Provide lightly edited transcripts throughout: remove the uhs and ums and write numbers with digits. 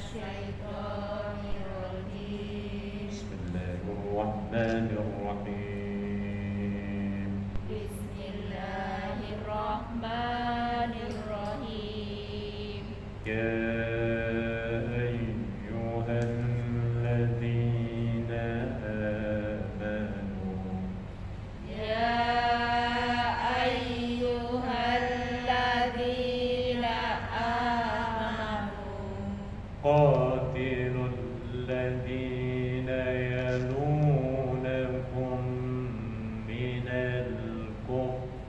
الشيطان الرجيم. بسم الله الرحمن الرحيم. بسم الله الرحمن الرحيم. يا أيها الذين آمنوا يا أيها الذين آمنوا قاتلوا الذين يلونكم من الكفار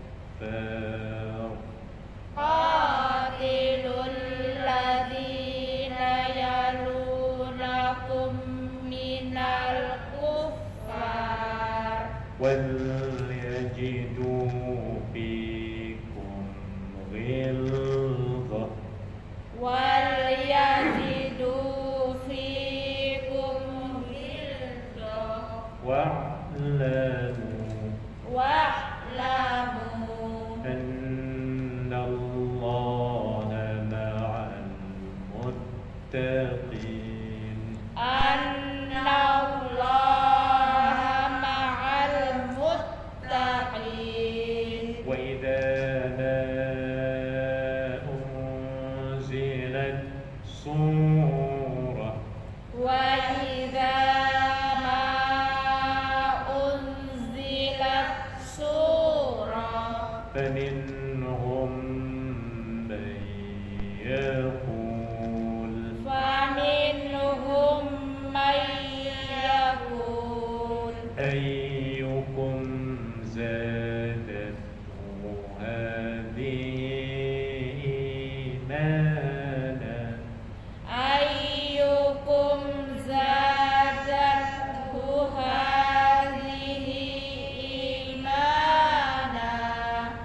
قاتلوا الذين يلونكم من الكفار وليجدوا فيكم غلظة وليجدوا فيكم غلظة واعلموا أن الله مع المتقين أن الله مع المتقين. وإذا ما أنزلت سورة وإذا ما أنزلت سورة فمنهم من يقول أيكم زادته هذه إيمانا أيكم زادته هذه إيمانا.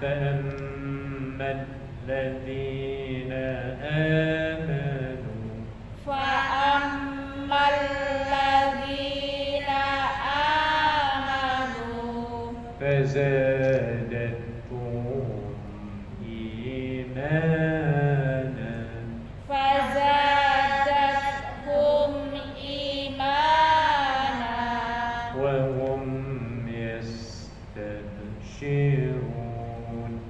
فأما الذين آمنوا فأما الذين آمنوا فزادتهم إيمانا فزادتهم إيمانا وهم يستبشرون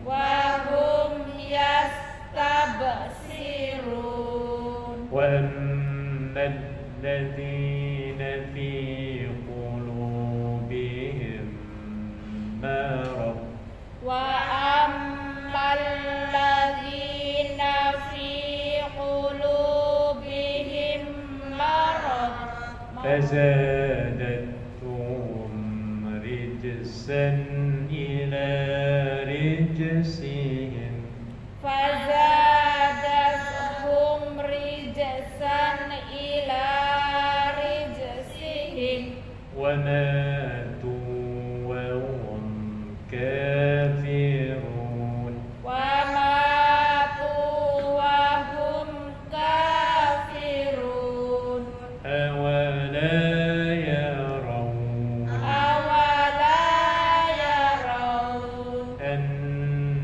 وهم يستبشرون. وأما الذين في قلوبهم مرض وأما الذين في قلوبهم مرض فزادتهم رجسا إلى رجسهم فزادتهم رجسا إلى رجسهم وماتوا وهم كافرون وماتوا وهم كافرون. أولا يرون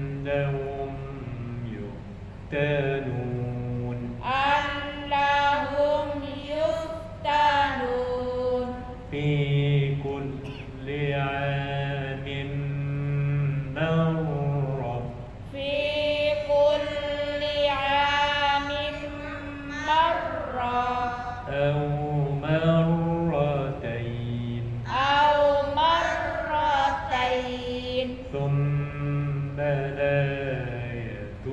أنهم يفتنون أنهم يفتنون في كل عام مرة في كل عام مرة أو مرتين أو مرتين ثم لا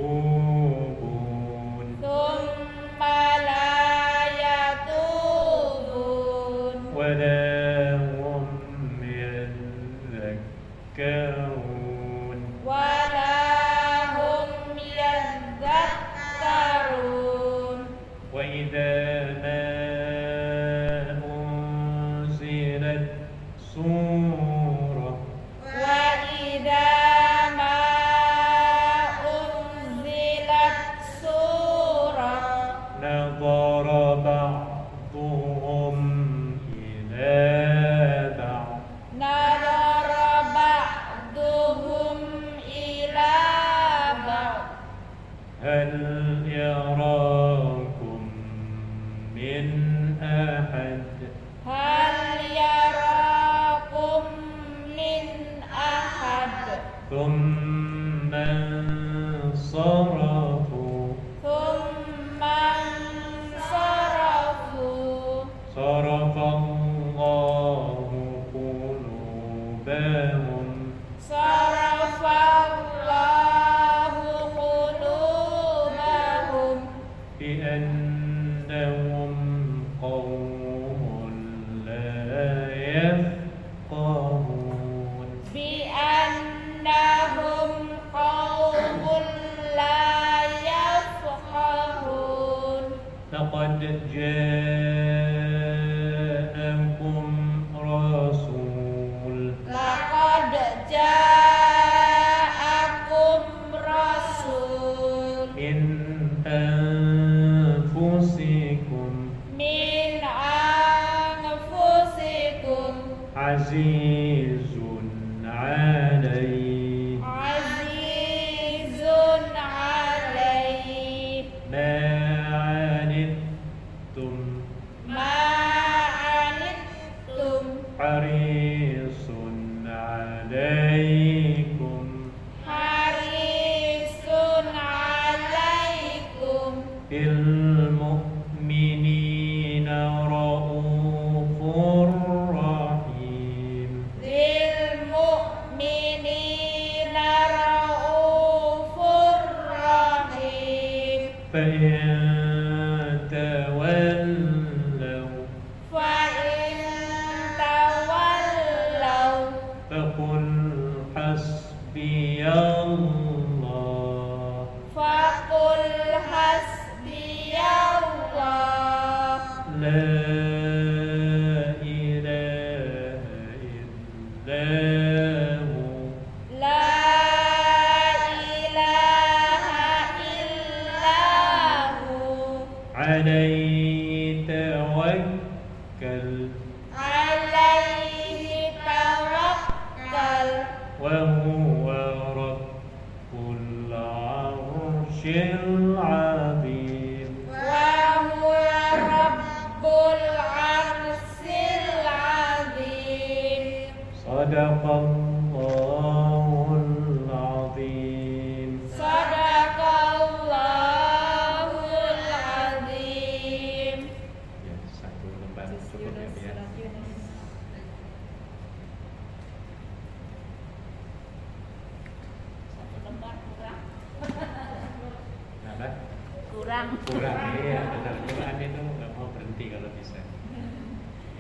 يتوبون ثم لا يتوبون ولا هم يذكرون ولا هم يذكرون. وإذا ما أنزلت سورة وإذا ما أنزلت سورة نظر بعضهم إلى بعض نظر بعضهم إلى بعض هل يراكم من من أحد هل يراكم من أحد ثم انصرفوا ثم انصرفوا صرف الله قلوبهم صرف الله قلوبهم بأنهم قوم لا يفقهون بأنهم قوم لا يفقهون لقد جاءكم رسول لقد جاءكم رسول من أنفسكم من أنفسكم عزيز عليه عزيز عليه ما عنتم ما عنتم حريص عليكم حريص عليكم بالمؤمنين رؤوف رحيم بالمؤمنين رؤوف رحيم فإن تولوا فإن تولوا فقل حسبي الله فقل حسبي الله لا إله إلا هو لا إله إلا هو عليه توكل عليه توكل وهو رب العرش العظيم وهو رب العرش العظيم صدق الله العظيم صدق الله العظيم. ya, satu lembar cukup ya Bu ya. Satu lembar kurang. Kenapa? Kurang. Kurang ya, benar. Quran itu nggak mau berhenti kalau bisa.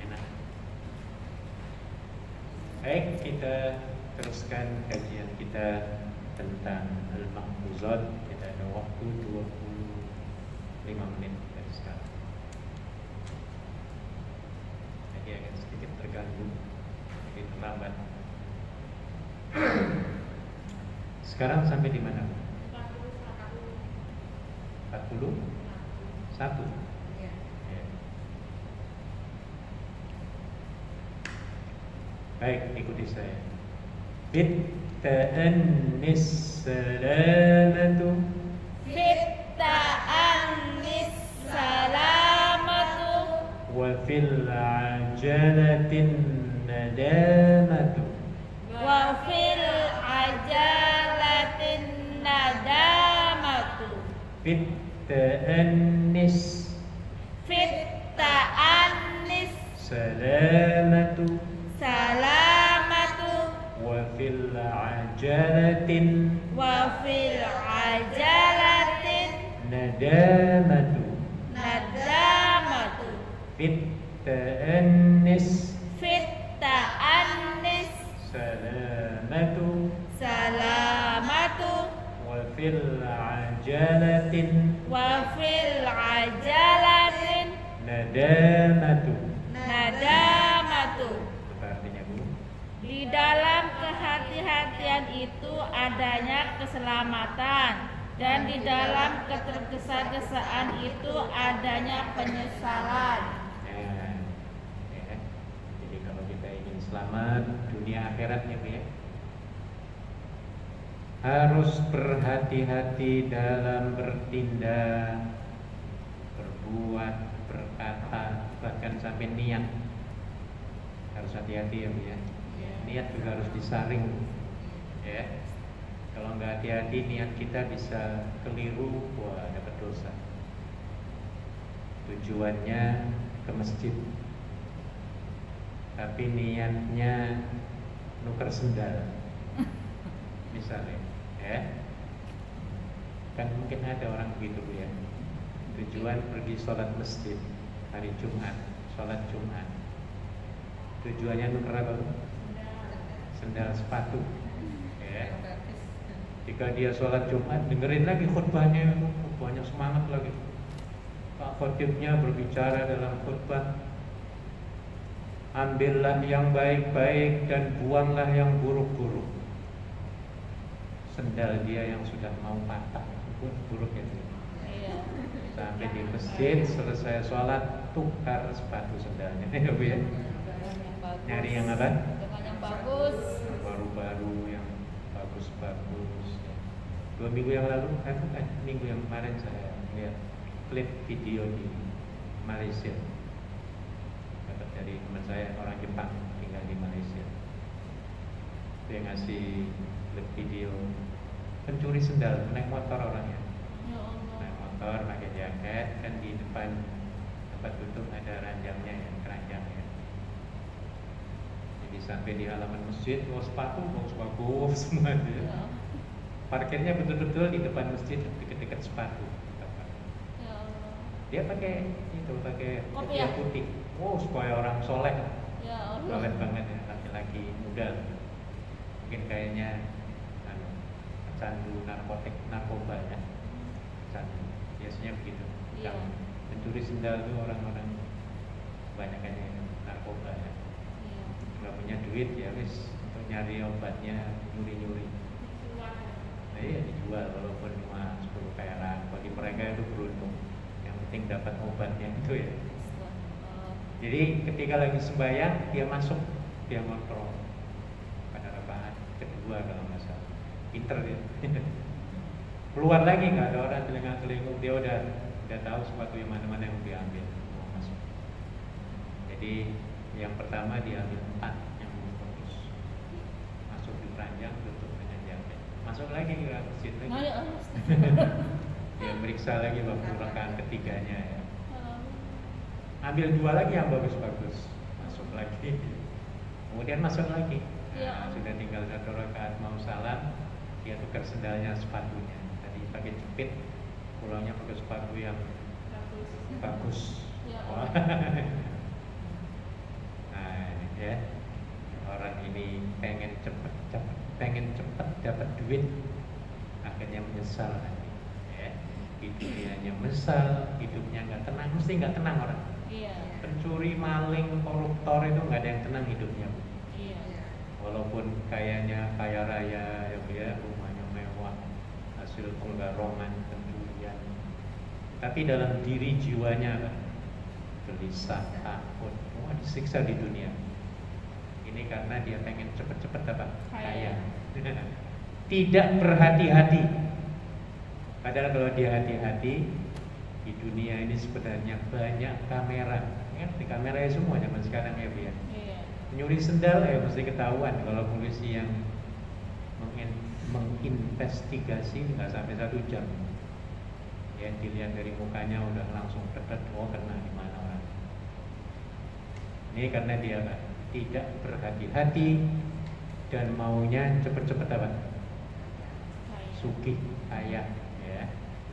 Enak. Baik, kita teruskan kajian kita tentang Al-Mahfuzat. Kita ada waktu 25 menit dari sekarang. Jadi agak sedikit terganggu, sedikit terlambat. Sekarang sampai di mana? 41? Ya. Baik, ikuti saya. Bit ta'annis salamatu Fit ta'annis salamatu wa fil ajalatin nadamatu. wa fil ajalatin nadamatu. Bit ta'annis Fit ta'annis salamatu salamatu wa fil ajalatin wa fil ajalatin nadamatu. nadamatu. Bit ta'annis Fit ta'annis salamatu salamatu wa fil ajalatin wa fil ajalatin nadamatu. nadamatu. Apa artinya Bu? Di dalam kehati-hatian itu adanya keselamatan, dan di dalam ketergesa-gesaan itu adanya penyesalan. Nah, ya. Jadi kalau kita ingin selamat dunia akhiratnya Bu ya, harus berhati-hati dalam bertindak, berbuat, berkata, Bahkan sampai niat harus hati-hati ya Bu ya. Niat juga harus disaring ya. Kalau nggak hati-hati niat kita bisa keliru, wah dapat dosa. Tujuannya ke masjid, tapi niatnya nuker sendal misalnya ya. Kan mungkin ada orang begitu Bu ya. Tujuan pergi sholat masjid hari Jumat, sholat Jumat. Tujuannya nuker apa? Sendal sepatu ya. Jika dia sholat Jumat, dengerin lagi khutbahnya semangat lagi. Pak khotibnya berbicara dalam khutbah, ambillah yang baik-baik dan buanglah yang buruk-buruk. Sendal dia yang sudah mau patah, buruk ya. Sampai di masjid, selesai sholat, tukar sepatu sendalnya ya Bu ya. Nyari yang apa? Dengan yang bagus. Baru-baru yang bagus-bagus. 2 minggu yang lalu, minggu yang kemarin saya lihat klip video di Malaysia. Dapat dari teman saya orang Jepang tinggal di Malaysia. Dia ngasih klip video pencuri sendal naik motor orangnya. Naik motor pakai jaket, kan di depan tempat duduk ada ranjangnya ya, keranjangnya. Jadi sampai di halaman masjid, bawa sepatu bagus semua dia. Parkirnya betul-betul di depan masjid dekat-dekat sepatu. Dia pakai kopiah putih. Oh, supaya orang soleh. Soleh banget ya, laki-laki muda. Mungkin kayaknya pecandu narkoba ya. Pecandu. Biasanya begitu. Yang mencuri sendal itu orang-orang kebanyakannya narkoba ya. Nggak punya duit ya wis untuk nyari obatnya nyuri-nyuri. Iya dijual walaupun cuma 10 perak. Bagi mereka itu beruntung. Yang penting dapat obatnya itu ya. Jadi ketika lagi sembahyang dia masuk, dia ngontrol pada rakaat kedua kalau nggak salah. Pinter dia. Keluar lagi nggak ada orang telinga-telinga, dia udah tahu sepatu yang mana-mana yang diambil. Masuk. Jadi yang pertama diambil 4 yang bagus. Masuk di keranjang, tutup dengan jaket. Masuk lagi ke masjid lagi. Dia meriksa lagi waktu rakaat ketiganya ya. Ambil 2 lagi yang bagus-bagus, masuk lagi. Kemudian masuk lagi. Nah, sudah tinggal 1 rakaat mau salam, dia tukar sendalnya, sepatunya. Tadi pakai jepit, pulangnya pakai sepatu yang bagus. Wah. Nah, ya. Orang ini pengen cepet dapat duit, akhirnya menyesal nanti. Ya. Hidupnya menyesal, hidupnya nggak tenang, mesti nggak tenang orang. Pencuri, maling, koruptor itu nggak ada yang tenang hidupnya. Walaupun kayaknya kaya raya ya Bu ya, rumahnya mewah, hasil penggarongan, pencurian, tapi dalam diri jiwanya apa? Gelisah, takut, wah disiksa di dunia. Ini karena dia pengen cepet-cepet apa? Kaya. Tidak berhati-hati. Padahal kalau dia hati-hati, di dunia ini sebenarnya banyak kamera. Kan di kamera ya semua zaman sekarang ya Bu ya. Menyuri sendal ya mesti ketahuan. Kalau polisi yang menginvestigasi nggak sampai 1 jam. Ya dilihat dari mukanya udah langsung dekat, oh kena di mana orang. Ini karena dia kan tidak berhati-hati dan maunya cepet-cepet apa? Sugih, kaya, ya,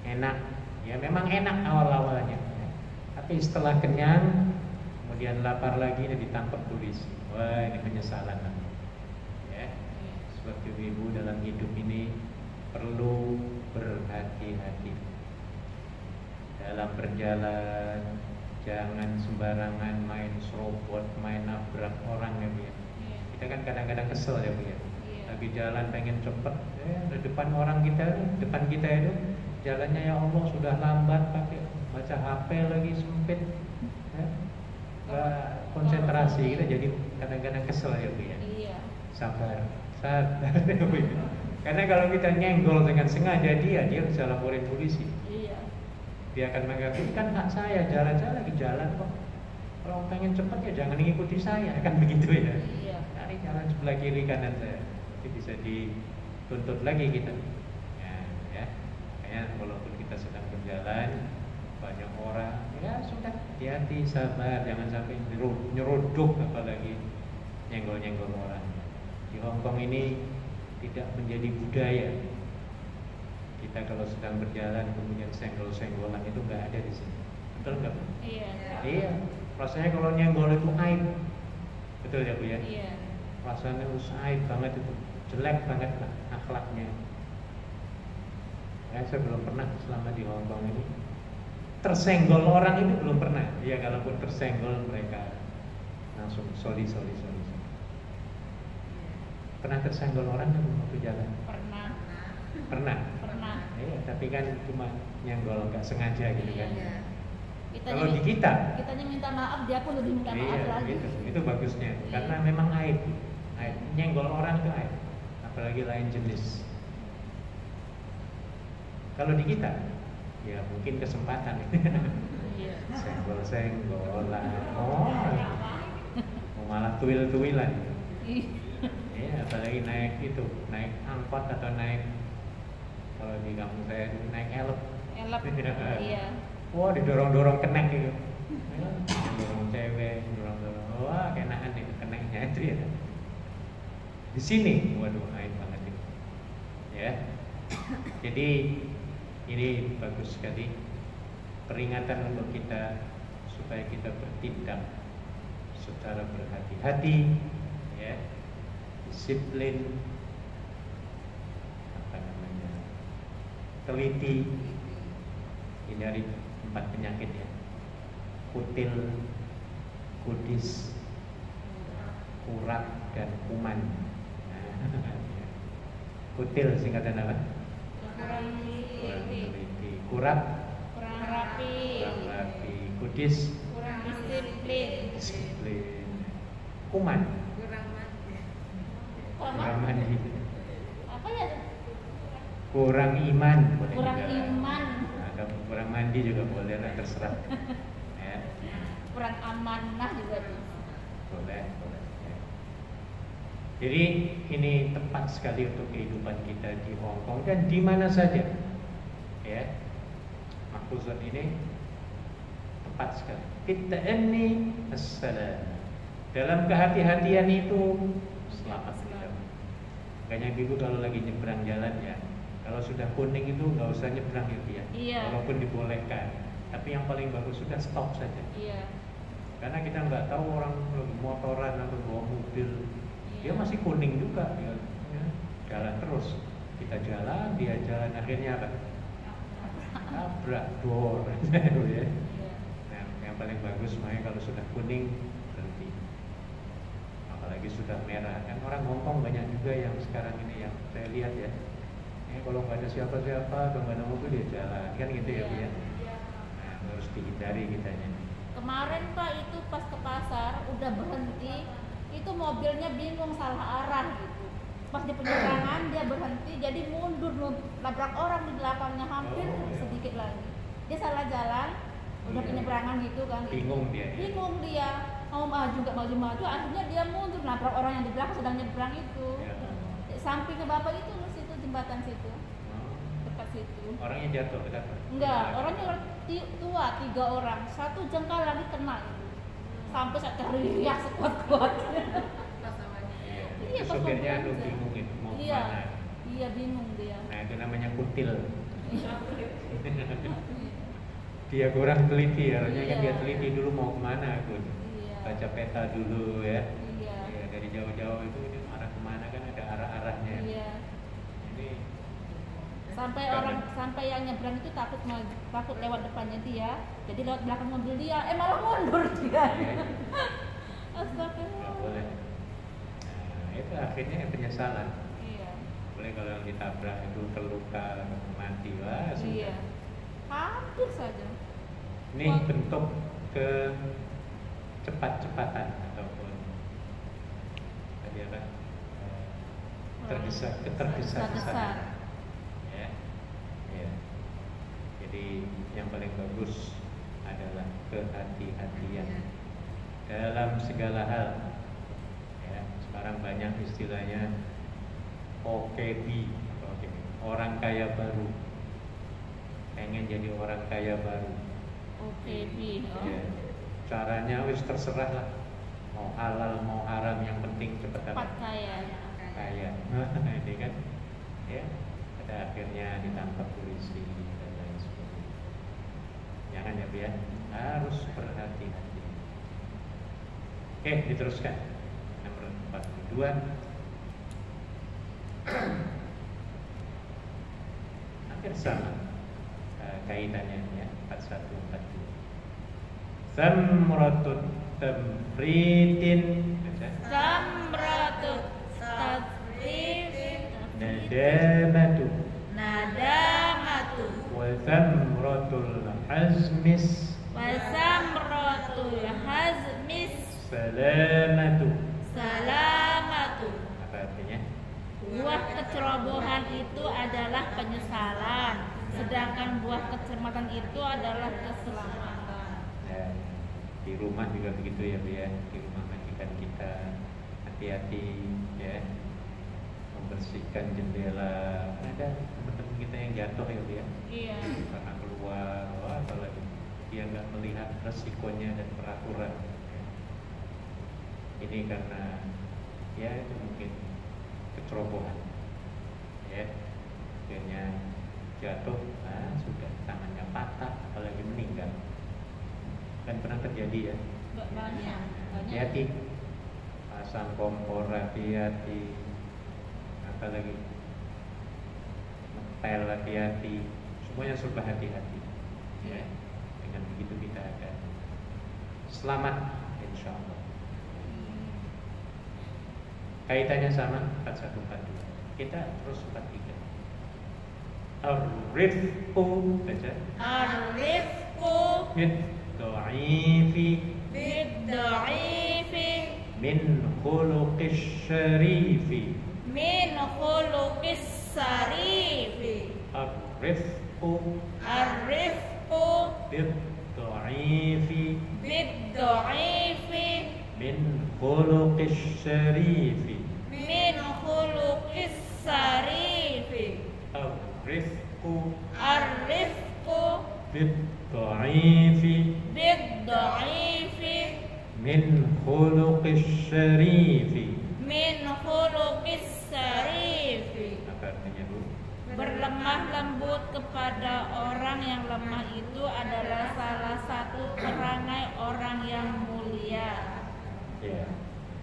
enak. Ya memang enak awal-awalnya, ya. Tapi setelah kenyang, kemudian lapar lagi dan ditangkap polisi. Wah ini penyesalan, ya. Sebab ibu dalam hidup ini perlu berhati-hati dalam berjalan. Jangan sembarangan main serobot, main nabrak orang ya Bu ya. Kita kan kadang-kadang kesel ya Bu ya. Lagi jalan pengen cepet, di depan orang kita, depan kita itu jalannya ya Allah sudah lambat, pakai baca HP lagi sempit, ya. Nggak konsentrasi, kita jadi kadang-kadang kesel ya Bu ya. Sabar ya Bu ya. Karena kalau kita nyenggol dengan sengaja dia bisa laporin polisi. Dia akan mengatakan kan hak saya, jalan lagi jalan kok. Kalau pengen cepat ya jangan ikuti saya, kan begitu ya. Iya. Cari jalan sebelah kiri kanan saya, itu bisa dituntut lagi kita. Ya. Kayak walaupun kita sedang berjalan banyak orang, ya sudah hati-hati, sabar, jangan sampai nyeruduk, apalagi nyenggol-nyenggol orang. Di Hongkong ini tidak menjadi budaya. Kita kalau sedang berjalan kemudian senggol-senggolan itu nggak ada di sini. Betul nggak? Iya. Iya. Rasanya kalau nyenggol itu aib. Betul ya Bu ya? Iya. Rasanya aib banget itu, jelek banget lah akhlaknya. Saya belum pernah selama di Hongkong ini tersenggol orang, itu belum pernah. Ya kalaupun tersenggol mereka langsung sorry. Pernah tersenggol orang nggak waktu jalan? Pernah. Iya, tapi kan cuma nyenggol, nggak sengaja gitu kan. Kalau di kitanya minta maaf, dia pun lebih minta maaf lagi. Itu bagusnya, karena memang aib. Nyenggol orang itu aib, apalagi lain jenis. Kalau di kita, ya mungkin kesempatan. Senggol-senggolan, malah tuil-tuilan. Iya, apalagi naik angkot atau kalau di kampung saya naik elep. Iya. Wah, didorong-dorong kenek gitu. Dorong cewek, dorong. Wah, kenaan itu keneknya itu ya. Di sini, waduh, aib banget itu. Ya. Jadi ini bagus sekali peringatan untuk kita supaya kita bertindak secara berhati-hati, ya, disiplin, teliti, hindari 4 penyakit ya: kutil, kudis, kurat, dan kuman. Kutil singkatan apa? Kurang teliti. Kurat, kurang rapi. Kudis, Kurang disiplin. Kuman, Kurang mandi. apa ya? Kurang iman, boleh Kurang juga. iman. Ada kurang mandi juga boleh, terserah. Ya. Kurang amanah juga tuh. Boleh. Ya. Jadi ini tepat sekali untuk kehidupan kita di Hongkong dan di mana saja. Ya. Makhuzat ini tepat sekali. Kita ini assalam. Dalam kehati-hatian itu selamat kita. Makanya ibu kalau lagi nyebrang jalan ya, kalau sudah kuning itu nggak usah nyebrang gitu ya. Iya. Walaupun dibolehkan, tapi yang paling bagus sudah stop saja. Iya. Karena kita nggak tahu orang motoran atau bawa mobil, dia masih kuning juga, ya. Jalan terus. Kita jalan, dia jalan, akhirnya apa? Tabrak dor, ya. Nah, yang paling bagus makanya kalau sudah kuning berhenti. Apalagi sudah merah, kan orang Hongkong banyak juga yang sekarang ini yang saya lihat ya. Kalau nggak ada siapa-siapa, kalau nggak ada mobil dia jalan, kan gitu ya Bu ya. Nah, harus dihindari kitanya. Kemarin Pak itu pas ke pasar udah berhenti, itu mobilnya bingung salah arah gitu. Pas di penyeberangan dia berhenti, jadi mundur nabrak orang di belakangnya hampir sedikit lagi. Dia salah jalan, udah penyeberangan gitu kan. Bingung dia. Ya? Bingung dia, mau maju nggak maju, akhirnya dia mundur nabrak orang yang di belakang sedang nyebrang itu. Ya. Sampingnya bapak itu situ jembatan situ. Dekat situ. Orangnya jatuh dekat? Enggak, orangnya tua, 3 orang. Satu jengkal lagi kena itu. Sampai saya teriak sekuat-kuatnya. Iya, supirnya aduh bingung itu mau kemana. Iya, bingung dia. Nah, itu namanya kutil. Dia kurang teliti, harusnya kan dia teliti dulu mau kemana aku. Baca peta dulu ya. Iya. Dari jauh-jauh itu dia arah kemana kan ada arah-arahnya. Iya. Ini sampai yang nyebrang itu takut lewat depannya dia, jadi lewat belakang mobil dia, malah mundur dia. Astagfirullah. Nggak boleh. Nah, itu akhirnya penyesalan. Iya. Boleh kalau yang ditabrak itu terluka, mati, wah sudah. Iya. Hampir saja. Ini bentuk cepat-cepatan ataupun tadi apa? Ketergesa-gesaan. Ya. Jadi yang paling bagus adalah kehati-hatian. dalam segala hal. Ya, sekarang banyak istilahnya OKB, orang kaya baru. Pengen jadi orang kaya baru. OKB. Ya, caranya wis terserah lah. Mau halal mau haram, yang penting cepat kaya. Ini kan, ya, pada akhirnya ditangkap polisi dan lain sebagainya. Jangan ya, Bu ya, harus berhati-hati. Oke, diteruskan. Nomor 42. Hampir sama kaitannya ya, 41-42. Samratut tamritin, Samratut tafrifin, nadamatu wa samratul hazmis, salamatu. Apa artinya? Buah kecerobohan itu adalah penyesalan, sedangkan buah kecermatan itu adalah keselamatan. Ya, di rumah juga begitu ya, Bu ya. Di rumah majikan kita hati-hati ya, membersihkan jendela. Ada teman-teman kita yang jatuh ya, Bu ya. Iya. Karena keluar, apalagi dia nggak melihat resikonya dan peraturan. Ini karena ya itu mungkin kecerobohan, ya, akhirnya jatuh, sudah tangannya patah, apalagi meninggal. Kan pernah terjadi ya. Banyak. Hati-hati, pasang kompor hati-hati, apalagi ngepel hati-hati, semuanya serba hati-hati. Ya, dengan begitu kita akan selamat, insya Allah. Kaitannya sama 4142. Kita terus 43. Ar-rifqu, baca. Ar-rifqu bid-dha'ifi min khuluqis syarifi. Ar-rifqu bid-dha'ifi min khuluqis syarifi. Ar-rifqu bid-dha'ifi min khuluqis syarifi. Apa artinya, Bu? Berlemah lembut kepada orang yang lemah itu adalah salah satu perangai orang yang mulia. Ya,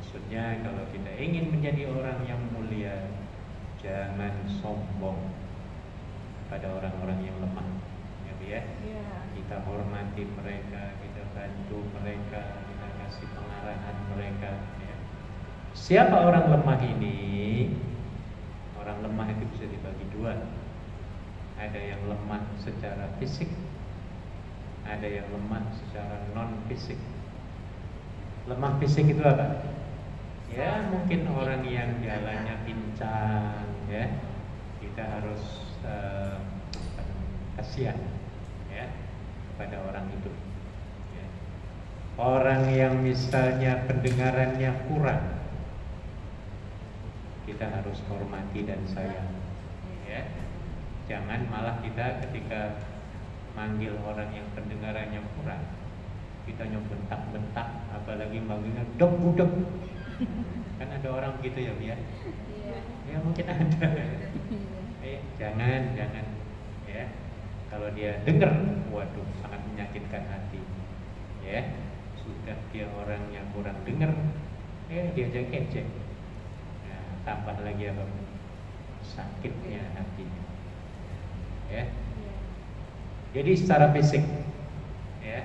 maksudnya kalau kita ingin menjadi orang yang mulia, jangan sombong pada orang-orang yang lemah. Ya. Kita hormati mereka, kita bantu mereka, kita kasih pengarahan mereka. Ya. Siapa orang lemah ini? Orang lemah itu bisa dibagi dua. Ada yang lemah secara fisik, ada yang lemah secara non fisik. Lemah fisik itu apa? Ya, mungkin orang yang jalannya pincang, ya, kita harus kasihan, ya, kepada orang itu. Ya. Orang yang misalnya pendengarannya kurang, kita harus hormati dan sayang. Ya. Jangan malah kita ketika manggil orang yang pendengarannya kurang, kita bentak-bentak, apalagi manggilnya dok budek. Kan ada orang begitu ya, Bia? Ya mungkin ada. Jangan ya. Kalau dia dengar, waduh, sangat menyakitkan hati. Ya, sudah dia orangnya kurang dengar, diajak ejek. Nah, tambah lagi apa? Sakitnya hatinya. Ya. Jadi secara fisik, ya,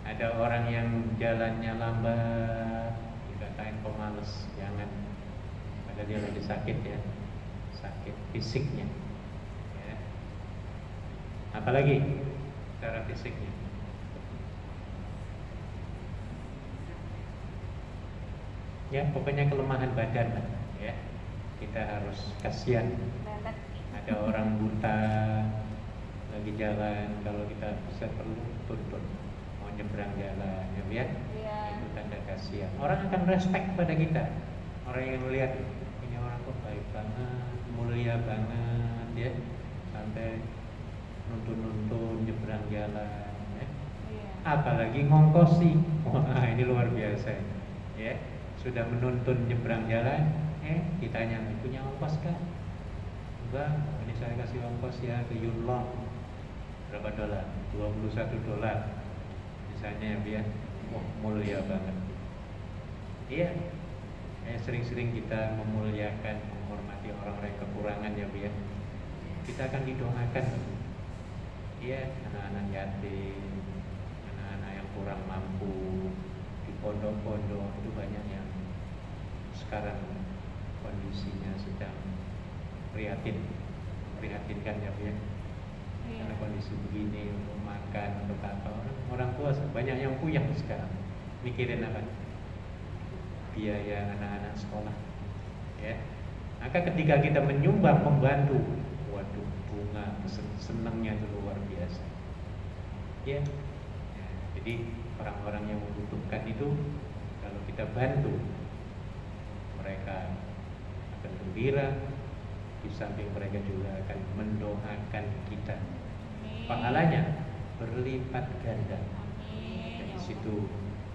ada orang yang jalannya lambat, dikatain pemalas, jangan. Padahal dia lagi sakit ya, sakit fisiknya. Ya. Apalagi secara fisiknya. Ya, pokoknya kelemahan badan, ya. Kita harus kasihan. Ada orang buta lagi jalan, kalau kita bisa perlu tuntun mau nyebrang jalan, ya, itu tanda kasih. orang akan respect pada kita. Orang yang melihat ini orang kok baik banget, mulia banget ya, sampai nuntun-nuntun nyebrang jalan ya. Apalagi ngongkosi, wah ini luar biasa ya. Sudah menuntun nyebrang jalan, ditanya punya ongkos kan? Bang, ini saya kasih ongkos ya ke Yunlong. Berapa dolar? $21 misalnya ya, wah mulia banget. Iya, sering-sering kita memuliakan, menghormati orang-orang kekurangan ya, ya. Kita akan didoakan. Iya, anak-anak yatim, anak-anak yang kurang mampu di pondok-pondok itu banyak yang sekarang kondisinya sedang prihatinkan ya, ya. Karena kondisi begini, untuk makan, untuk apa, orang tua banyak yang puyeng sekarang. Mikirin apa? Biaya anak-anak sekolah ya. Maka ketika kita menyumbang, membantu, waduh, bunga senangnya itu luar biasa ya. Jadi orang-orang yang membutuhkan itu, kalau kita bantu, mereka akan gembira. Di samping mereka juga akan mendoakan kita, pahalanya berlipat ganda. Dan di situ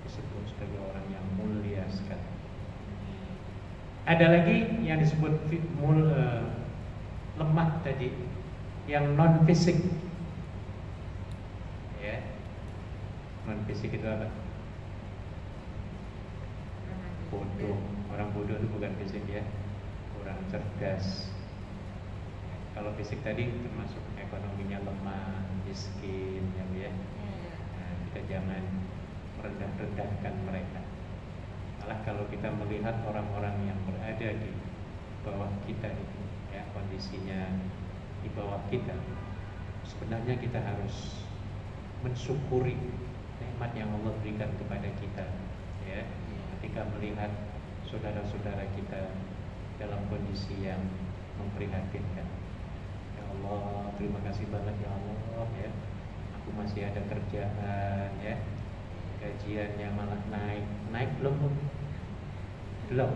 disebut sebagai orang yang mulia sekali. Ada lagi yang disebut lemah tadi, yang non fisik. Ya, non fisik itu apa? Bodoh. Orang bodoh itu bukan fisik ya, kurang cerdas. Kalau fisik tadi termasuk ekonominya lemah, miskin, ya. Nah, kita jangan merendah-rendahkan mereka. Malah kalau kita melihat orang-orang yang berada di bawah kita itu, ya kondisinya di bawah kita, sebenarnya kita harus mensyukuri nikmat yang Allah berikan kepada kita. Ya, ketika melihat saudara-saudara kita dalam kondisi yang memprihatinkan. Allah, terima kasih banget ya Allah ya. Aku masih ada kerjaan ya. Gajiannya malah naik belum? Belum.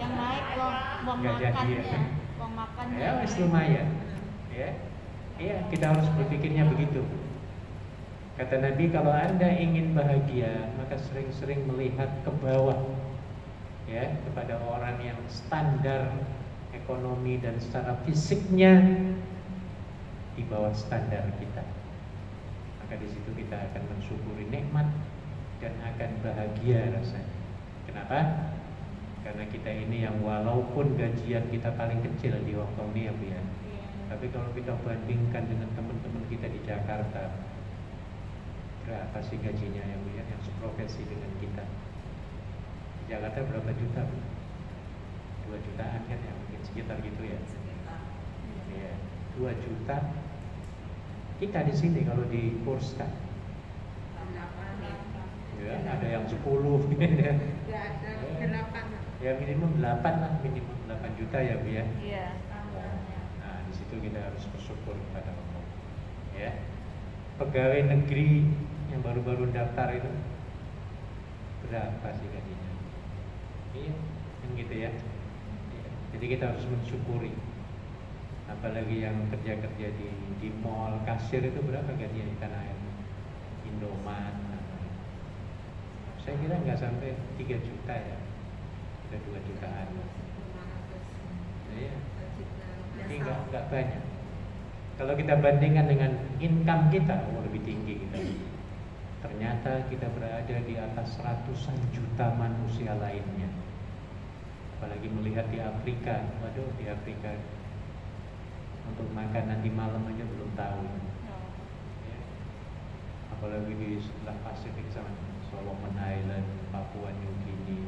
Yang naik uang makannya, uang makannya. Ya, wis lumayan. Ya. Iya, kita harus berpikirnya begitu. Kata Nabi, kalau Anda ingin bahagia, maka sering-sering melihat ke bawah. Ya, kepada orang yang standar ekonomi dan secara fisiknya di bawah standar kita, maka di situ kita akan mensyukuri nikmat dan akan bahagia rasanya. Kenapa? Karena kita ini yang walaupun gajian kita paling kecil di Hong Kong ini ya, tapi kalau kita bandingkan dengan teman-teman kita di Jakarta, berapa sih gajinya yang seprofesi dengan kita? Di Jakarta berapa juta? 2 jutaan kan ya, mungkin sekitar gitu ya. Iya, 2 juta. Kita di sini kalau dikurskan, ya ada yang 10, ya ada 8. Ya minimum 8 lah, minimum 8 juta ya, Bu ya. Iya. Nah, di situ kita harus bersyukur kepada Allah. Ya. Pegawai negeri yang baru-baru daftar itu berapa sih gajinya? Iya, yang gitu ya. Jadi kita harus mensyukuri. Apalagi yang kerja-kerja di mall, kasir itu berapa gajinya di tanah air? Indomaret. Saya kira nggak sampai 3 juta ya, ada 2 jutaan. Iya. Jadi nggak banyak. Kalau kita bandingkan dengan income kita, lebih tinggi kita. Ternyata kita berada di atas ratusan juta manusia lainnya. Apalagi melihat di Afrika, waduh di Afrika untuk makan nanti malam aja belum tahu. Ya. Apalagi di sebelah Pasifik sana, Solomon Island, Papua New Guinea.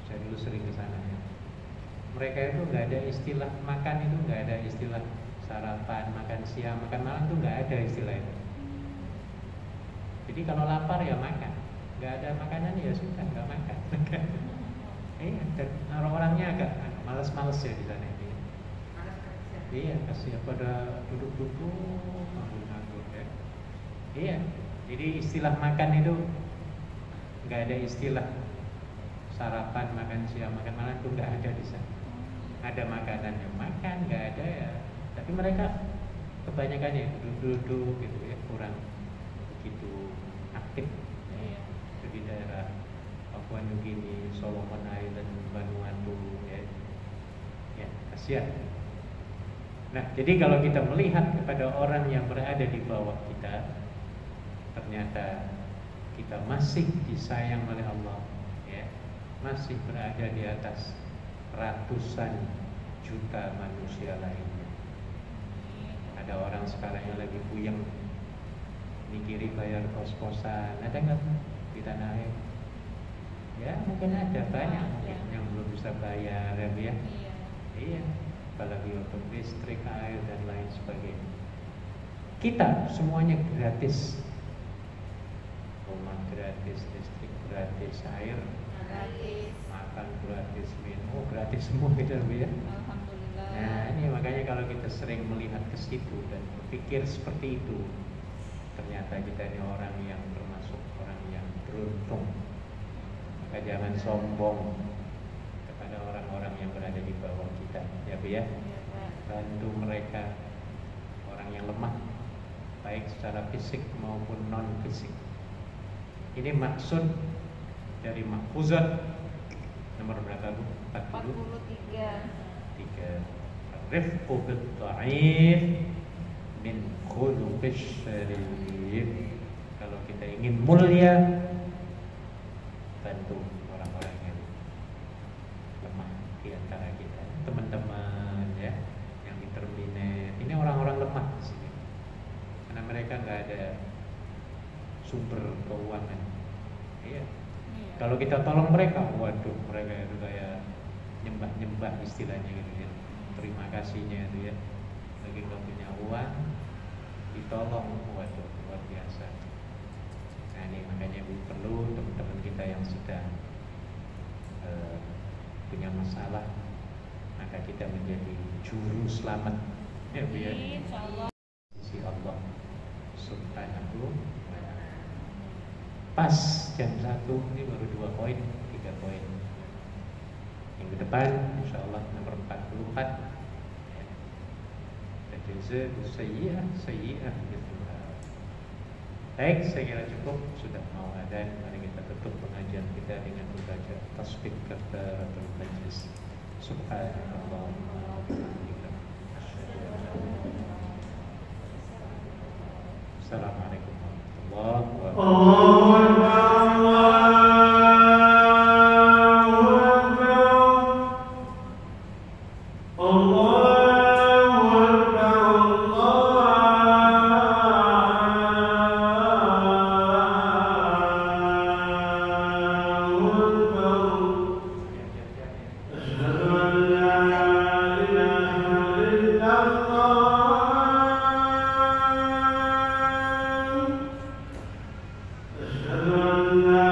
Saya dulu sering ke sana ya. Mereka itu nggak ada istilah makan, itu nggak ada istilah sarapan, makan siang, makan malam itu nggak ada istilah itu. Jadi kalau lapar ya makan, nggak ada makanan ya sudah nggak makan. Dan orang-orangnya agak malas-malas ya di sana ini. Iya, kasih pada duduk-duduk, nganggur-nganggur ya. Iya, jadi istilah makan itu nggak ada istilah sarapan, makan siang, makan malam itu nggak ada di sana. Ada makanan yang makan, nggak ada ya. Tapi mereka kebanyakan ya duduk gitu ya, kurang begitu aktif. Ya. Itu di daerah Papua New Guinea, Solomon Island, Vanuatu, ya kasihan. Nah, jadi kalau kita melihat kepada orang yang berada di bawah kita, ternyata kita masih disayang oleh Allah, ya, masih berada di atas ratusan juta manusia lainnya. Ada orang sekarang yang lagi puyeng mikiri bayar kos-kosan, ada nggak di tanah air? Ya mungkin ada, banyak mungkin yang belum bisa bayar, ya. Iya, apalagi untuk listrik, air dan lain sebagainya. Kita semuanya gratis, rumah gratis, listrik gratis, air gratis, makan gratis, minum gratis, semua gitu ya. Alhamdulillah. Nah ini makanya kalau kita sering melihat ke situ dan berpikir seperti itu, ternyata kita ini orang yang termasuk orang yang beruntung. Maka jangan sombong kepada orang-orang yang berada di bawah kita, ya Bu ya. Bantu mereka, orang yang lemah, baik secara fisik maupun non fisik. Ini maksud dari mahfuzat nomor berapa Bu? 43. Rifqu bid-dha'if min khuluqis syarif. Kalau kita ingin mulia, bantu orang-orang yang lemah di antara kita, teman-teman ya, yang di terminate. Ini orang-orang lemah di sini, karena mereka nggak ada sumber keuangan. Iya. Kalau kita tolong mereka, waduh, mereka itu kayak nyembah-nyembah istilahnya gitu ya. Terima kasihnya itu ya. Lagi nggak punya uang, ditolong, waduh, luar biasa. Nah ini makanya perlu teman-teman kita yang sedang punya masalah, maka kita menjadi juru selamat ya Bu ya. Insyaallah. Sisi Allah Subhanahu wa ta'ala. Pas jam 1, ini baru 2 poin, 3 poin. Minggu depan insyaallah nomor 44 ya. Jazaa'u sayyi'ah gitu. Baik, saya kira cukup, sudah mau adzan. Mari kita tutup pengajian kita dengan membaca tasbih kafaratul majlis. Subhanallahumma wa bihamdika asyhadu an la ilaha illa anta. Assalamualaikum warahmatullahi wabarakatuh. أشهد أن لا